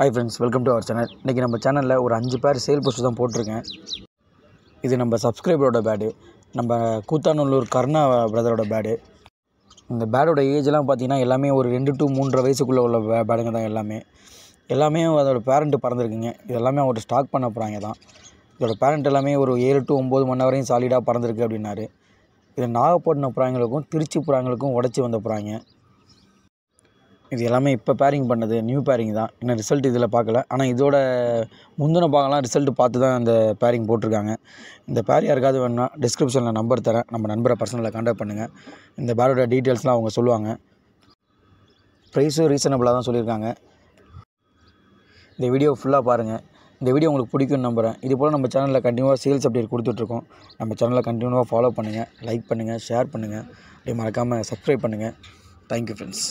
Hi friends, welcome to our channel. இன்றைக்கி நம்ம சேனலில் ஒரு 5 பேர் சேல் போஸ்ட் தான் போட்டிருக்கேன். இது நம்ம சப்ஸ்கிரைபரோட பேடு, நம்ம கூத்தாநல்லூர் கருணா பிரதரோட பேடு. இந்த பேடோட ஏஜெலாம் பார்த்திங்கன்னா எல்லாமே ஒரு 2 to 3.5 வயசுக்குள்ளே உள்ள பேடுங்க தான். எல்லாமே அதோடய பேரண்ட்டு பறந்துருக்குங்க. இது எல்லாமே அவர்கிட்ட ஸ்டாக் பண்ண போகிறாங்க தான். இதோட பேரண்ட் எல்லாமே ஒரு 7 to 9 மணி வரையும் சாலிடாக பறந்துருக்கு அப்படின்னாரு. இது நாகப்பட்டினம் புறாங்களுக்கும் திருச்சி புறாங்களுக்கும் உடச்சி வந்த புறாங்க. இது எல்லாமே இப்போ பேரிங் பண்ணது, நியூ பேரிங் தான். இன்னும் ரிசல்ட் இதில் பார்க்கல. ஆனால் இதோட முந்தின பாகம்லாம் ரிசல்ட் பார்த்து தான் இந்த பேரிங் போட்டிருக்காங்க. இந்த பேர் யாருக்காவது வேணும்னா டிஸ்கிரிப்ஷனில் நம்பர் தரேன். நம்ம நம்பரை பர்சனலில் கான்டாக்ட் பண்ணுங்கள். இந்த பேரோட டீட்டெயில்ஸ்லாம் அவங்க சொல்லுவாங்க. ப்ரைஸும் ரீசனபிளாக தான் சொல்லியிருக்காங்க. இந்த வீடியோ ஃபுல்லாக பாருங்கள். இந்த வீடியோ உங்களுக்கு பிடிக்கும்னு நம்புகிறேன். இது போல் நம்ம சேனலில் கண்டினியூவாக சேல்ஸ் அப்டேட் கொடுத்துட்ருக்கோம். நம்ம சேனலில் கண்டினியூவாக ஃபாலோ பண்ணுங்கள், லைக் பண்ணுங்கள், ஷேர் பண்ணுங்கள். அப்படியே மறக்காமல் சப்ஸ்கிரைப் பண்ணுங்கள். Thank you friends.